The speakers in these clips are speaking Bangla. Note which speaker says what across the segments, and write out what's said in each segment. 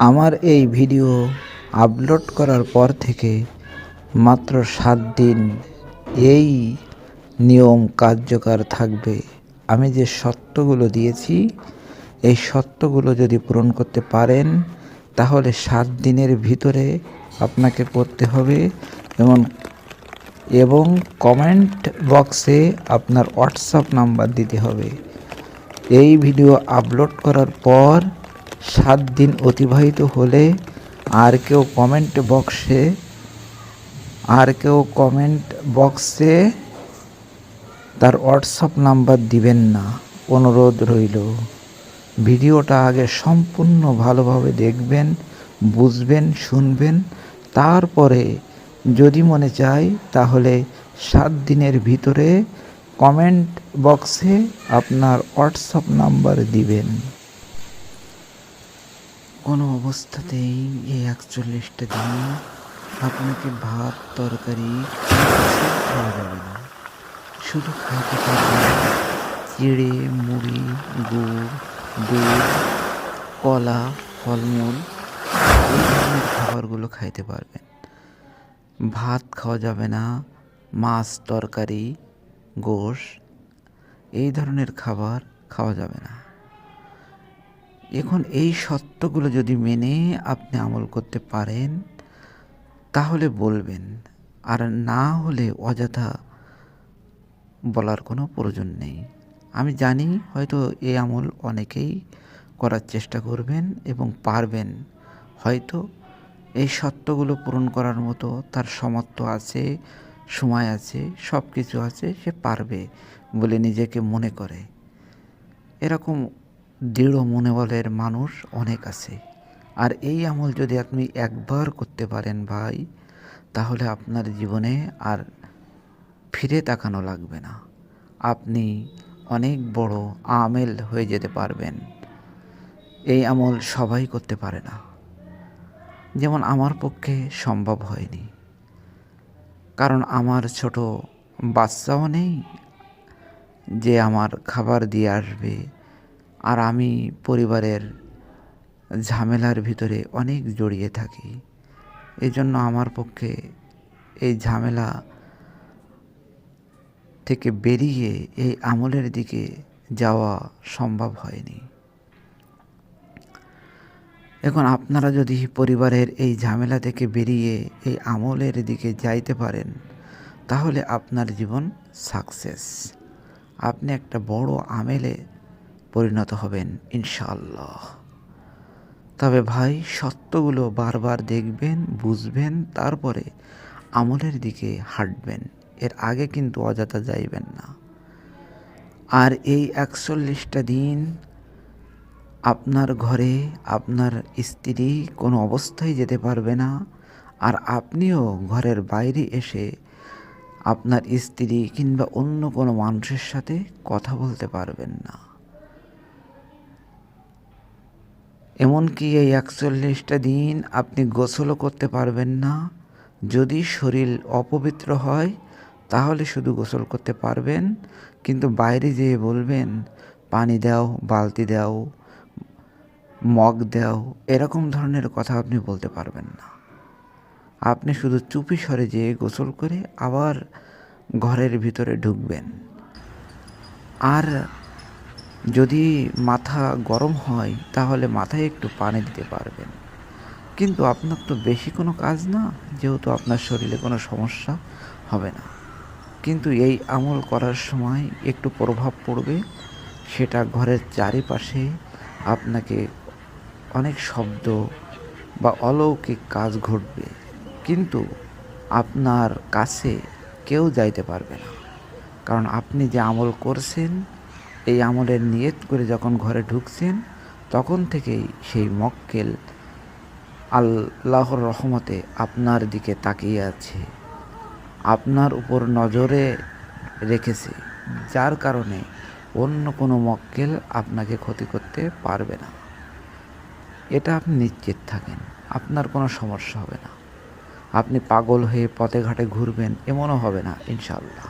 Speaker 1: আমার এই ভিডিও আপলোড করার পর থেকে মাত্র 7 দিন এই নিয়ম কার্যকর থাকবে। আমি যে শর্তগুলো দিয়েছি এই শর্তগুলো যদি পূরণ করতে পারেন তাহলে 7 দিনের ভিতরে আপনাকে করতে হবে এবং কমেন্ট বক্সে আপনার হোয়াটসঅ্যাপ নাম্বার দিতে হবে। এই ভিডিও আপলোড করার পর 7 দিন অতিবাহিত হলে আর কেউ কমেন্ট বক্সে তার হোয়াটসঅ্যাপ নাম্বার দিবেন না, অনুরোধ রইল। ভিডিওটা আগে সম্পূর্ণ ভালোভাবে দেখবেন, বুঝবেন, শুনবেন, তারপরে যদি মনে চায় তাহলে 7 দিনের ভিতরে কমেন্ট বক্সে আপনার হোয়াটসঅ্যাপ নাম্বার দিবেন। কোনো অবস্থাতেই এই 41টা দিন আপনাকে ভাত তরকারি খাওয়া যাবে না। শুধু খাইতে পারবেন চিড়ে, মুড়ি, গুড়, দুধ, কলা, ফলমূল, এই ধরনের খাবারগুলো খাইতে পারবেন। ভাত খাওয়া যাবে না, মাছ, তরকারি, গোশ, এই ধরনের খাবার খাওয়া যাবে না। এখন এই শর্তগুলো যদি মেনে আপনি আমল করতে পারেন তাহলে বলবেন, আর না হলে অযথা বলার কোনো প্রয়োজন নেই। আমি জানি হয়তো এই আমল অনেকেই করার চেষ্টা করবেন এবং পারবেন, হয়তো এই শর্তগুলো পূরণ করার মতো তার সামর্থ্য আছে, সময় আছে, সব কিছু আছে, সে পারবে বলে নিজেকে মনে করে। এরকম দৃঢ় মনোবলের মানুষ অনেক আছে। আর এই আমল যদি আপনি একবার করতে পারেন ভাই, তাহলে আপনার জীবনে আর ফিরে তাকানো লাগবে না। আপনি অনেক বড় আমেল হয়ে যেতে পারবেন। এই আমল সবাই করতে পারে না, যেমন আমার পক্ষে সম্ভব হয়নি, কারণ আমার ছোট বাচ্চাও নেই যে আমার খাবার দিয়ে আসবে। আর আমি পরিবারের ঝামেলার ভিতরে অনেক জড়িয়ে থাকি, এই জন্য আমার পক্ষে এই ঝামেলা থেকে বেরিয়ে এই আমলের দিকে যাওয়া সম্ভব হয়নি। এখন আপনারা যদি পরিবারের এই ঝামেলা থেকে বেরিয়ে এই আমলের দিকে যাইতে পারেন তাহলে আপনার জীবন সাকসেস। আপনি একটা বড় আমেলে পরিণত হবেন ইনশাআল্লাহ। তবে ভাই, সত্যগুলো বারবার দেখবেন, বুঝবেন, তারপরে আমলের দিকে হাঁটবেন। এর আগে কিন্তু অযথা যাইবেন না। আর এই 41টা দিন আপনার ঘরে আপনার স্ত্রী কোনো অবস্থায় যেতে পারবে না, আর আপনিও ঘরের বাইরে এসে আপনার স্ত্রী কিংবা অন্য কোনো মানুষের সাথে কথা বলতে পারবেন না। এমনকি এই 41টা দিন আপনি গোসলও করতে পারবেন না। যদি শরীর অপবিত্র হয় তাহলে শুধু গোসল করতে পারবেন, কিন্তু বাইরে যেয়ে বলবেন পানি দাও, বালতি দাও, মগ দাও, এরকম ধরনের কথা আপনি বলতে পারবেন না। আপনি শুধু চুপি সরে যেয়ে গোসল করে আবার ঘরের ভিতরে ঢুকবেন। আর যদি মাথা গরম হয় তাহলে মাথায় একটু পানি দিতে পারবেন, কিন্তু আপনার তো বেশি কোনো কাজ না, যেহেতু আপনার শরীরে কোনো সমস্যা হবে না। কিন্তু এই আমল করার সময় একটু প্রভাব পড়বে, সেটা ঘরের চারিপাশে আপনাকে অনেক শব্দ বা অলৌকিক কাজ ঘটবে, কিন্তু আপনার কাছে কেউ যাইতে পারবে না। কারণ আপনি যে আমল করছেন, এই আমলের নিয়ত করে যখন ঘরে ঢুকছেন তখন থেকেই সেই মক্কেল আল্লাহর রহমতে আপনার দিকে তাকিয়ে আছে, আপনার উপর নজরে রেখেছে, যার কারণে অন্য কোনো মক্কেল আপনাকে ক্ষতি করতে পারবে না। এটা আপনি নিশ্চিত থাকেন, আপনার কোনো সমস্যা হবে না। আপনি পাগল হয়ে পথে ঘাটে ঘুরবেন এমনও হবে না ইনশাআল্লাহ।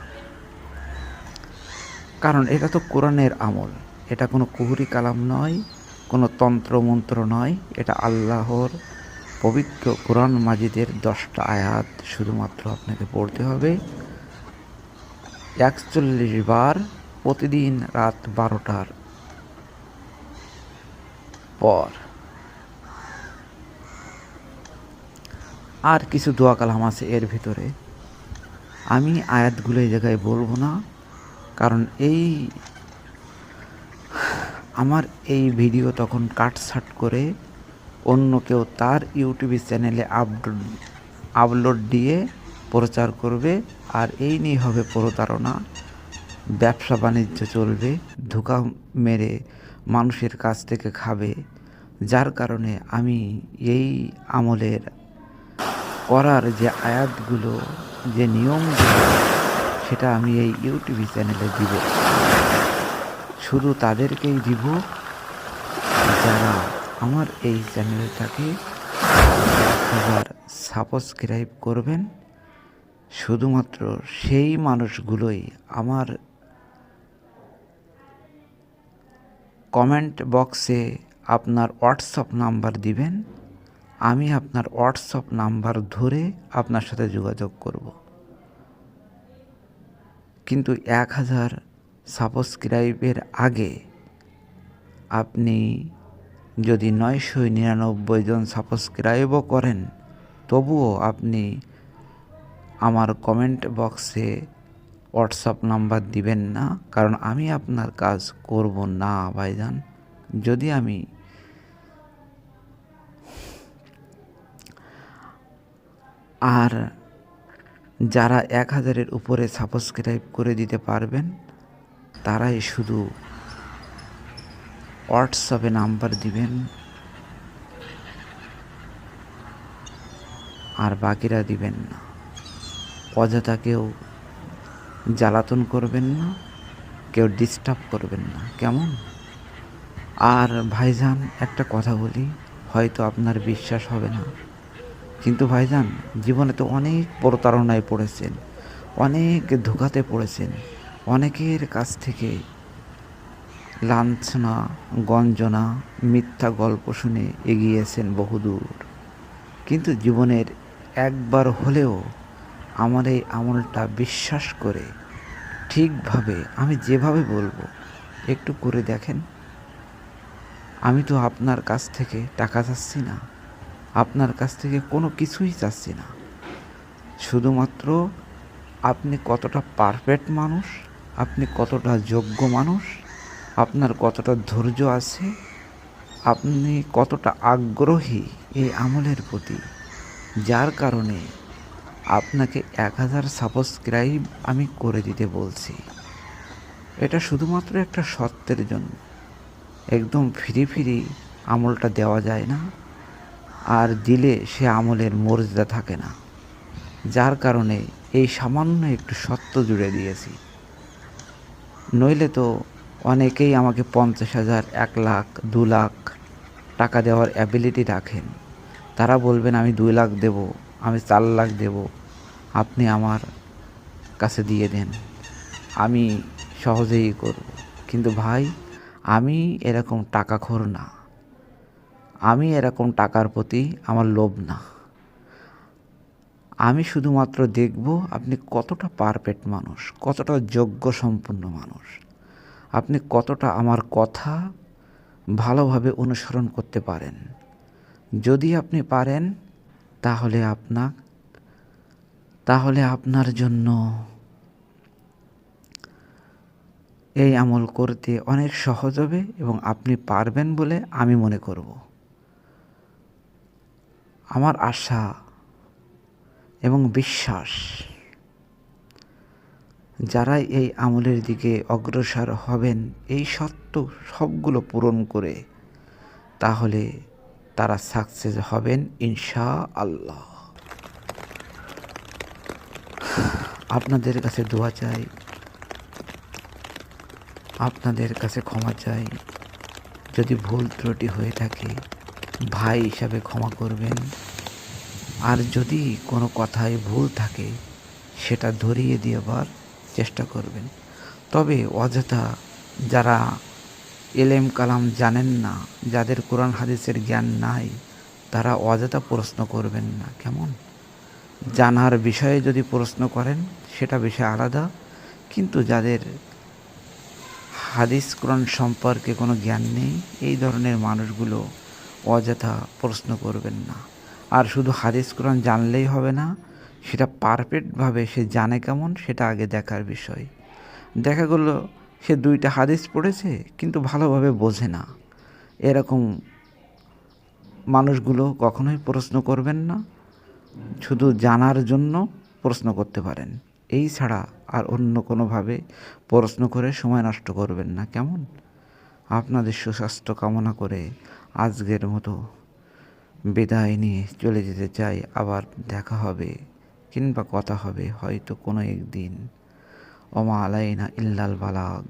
Speaker 1: কারণ এটা তো কোরআনের আমল, এটা কোনো কুহুরি কালাম নয়, কোনো তন্ত্রমন্ত্র নয়, এটা আল্লাহর পবিত্র কোরআন মাজিদের 10টা আয়াত শুধুমাত্র আপনাকে পড়তে হবে 41 বার প্রতিদিন রাত 12টার পর। আর কিছু দোয়া কালাম আছে এর ভিতরে, আমি আয়াতগুলো এই জায়গায় বলবো না, কারণ আমার এই ভিডিও তখন কাটছাট করে অন্য কেউ তার ইউটিউব চ্যানেলে আপলোড দিয়ে প্রচার করবে, আর এই নিয়ে হবে প্রতারণা, ব্যবসা বাণিজ্য চলবে, ধোঁকা মেরে মানুষের কাছ থেকে খাবে। যার কারণে আমি এই আমলের করার যে আয়াতগুলো, যে নিয়মগুলো, সেটা আমি এই ইউটিউব চ্যানেলে দিব। শুধু তাদেরকেই দিব যারা আমার এই চ্যানেলটাকে 1000 সাবস্ক্রাইব করবেন। শুধুমাত্র সেই মানুষগুলোই আমার কমেন্ট বক্সে আপনার হোয়াটসঅ্যাপ নাম্বার দিবেন, আমি আপনার হোয়াটসঅ্যাপ নাম্বার ধরে আপনার সাথে যোগাযোগ করব। কিন্তু 1000 সাবস্ক্রাইবের আগে আপনি যদি 999 জন সাবস্ক্রাইবও করেন, তবুও আপনি আমার কমেন্ট বক্সে হোয়াটসঅ্যাপ নাম্বার দিবেন না, কারণ আমি আপনার কাজ করব না ভাইজান। যদি আমি আর যারা 1000-এর উপরে সাবস্ক্রাইব করে দিতে পারবেন, তারাই শুধু হোয়াটসঅ্যাপে নাম্বার দিবেন, আর বাকিরা দিবেন না। অযথা কেউ জ্বালাতন করবেন না, কেউ ডিস্টার্ব করবেন না, কেমন? আর ভাইজান একটা কথা বলি, হয়তো আপনার বিশ্বাস হবে না, কিন্তু ভাইজান জীবনে তো অনেক প্রতারণায় পড়েছেন, অনেক ধোঁকাতে পড়েছেন, অনেকের কাছ থেকে লাঞ্ছনা, গঞ্জনা, মিথ্যা গল্প শুনে এগিয়েছেন বহুদূর। কিন্তু জীবনের একবার হলেও আমার এই আমলটা বিশ্বাস করে ঠিকভাবে আমি যেভাবে বলবো একটু করে দেখেন। আমি তো আপনার কাছ থেকে টাকা চাচ্ছি না, আপনার কাছ থেকে কোনো কিছুই চাচ্ছি না, শুধুমাত্র আপনি কতটা পারফেক্ট মানুষ, আপনি কতটা যোগ্য মানুষ, আপনার কতটা ধৈর্য আছে, আপনি কতটা আগ্রহী এই আমলের প্রতি, যার কারণে আপনাকে 1000 সাবস্ক্রাইব আমি করে দিতে বলছি। এটা শুধুমাত্র একটা শর্তের জন্য, একদম ফ্রি আমলটা দেওয়া যায় না, আর দিলে সে আমলের মর্যাদা থাকে না। যার কারণে এই সামান্য একটু শর্ত জুড়ে দিয়েছি, নইলে তো অনেকেই আমাকে 50,000, 1 লাখ, 2 লাখ টাকা দেওয়ার অ্যাবিলিটি রাখেন। তারা বলবেন আমি 2 লাখ দেব, আমি 4 লাখ দেব, আপনি আমার কাছে দিয়ে দেন, আমি সহজেই করব। কিন্তু ভাই, আমি এরকম টাকাখোর না, আমি এরকম টাকার প্রতি আমার লোভ না। আমি শুধুমাত্র দেখব আপনি কতটা পারফেক্ট মানুষ, কতটা যোগ্য সম্পন্ন মানুষ, আপনি কতটা আমার কথা ভালোভাবে অনুসরণ করতে পারেন। যদি আপনি পারেন, তাহলে আপনার জন্য এই আমল করতে অনেক সহজ হবে, এবং আপনি পারবেন বলে আমি মনে করব। আমার আশা এবং বিশ্বাস, যারা এই আমলের দিকে অগ্রসর হবেন এই শর্ত সবগুলো পূরণ করে, তাহলে তারা সাকসেস হবেন ইনশাআল্লাহ। আপনাদের কাছে দোয়া চাই, আপনাদের কাছে ক্ষমা চাই। যদি ভুল ত্রুটি হয়ে থাকে, ভাই হিসাবে ক্ষমা করবেন। আর যদি কোনো কথায় ভুল থাকে, সেটা ধরিয়ে দেওয়ার চেষ্টা করবেন। তবে অযথা যারা এলেম কালাম জানেন না, যাদের কোরআন হাদিসের জ্ঞান নাই, তারা অযথা প্রশ্ন করবেন না। কেমন? জানার বিষয়ে যদি প্রশ্ন করেন সেটা বিষয় আলাদা, কিন্তু যাদের হাদিস কোরআন সম্পর্কে কোনো জ্ঞান নেই, এই ধরনের মানুষগুলো অযথা প্রশ্ন করবেন না। আর শুধু হাদিস কোরআন জানলেই হবে না, সেটা পারফেক্টভাবে সে জানে কেমন সেটা আগে দেখার বিষয়। দেখা গেল সে 2টা হাদিস পড়েছে কিন্তু ভালোভাবে বোঝে না, এরকম মানুষগুলো কখনোই প্রশ্ন করবেন না। শুধু জানার জন্য প্রশ্ন করতে পারেন, এই ছাড়া আর অন্য কোনোভাবে প্রশ্ন করে সময় নষ্ট করবেন না। কেমন? আপনাদের সুস্বাস্থ্য কামনা করে আজকের মতো বিদায় নিয়ে চলে যেতে চাই। আবার দেখা হবে কিংবা কথা হবে হয়তো কোনো একদিন। ওমা আলাইনা ইল্লাল বালাগ।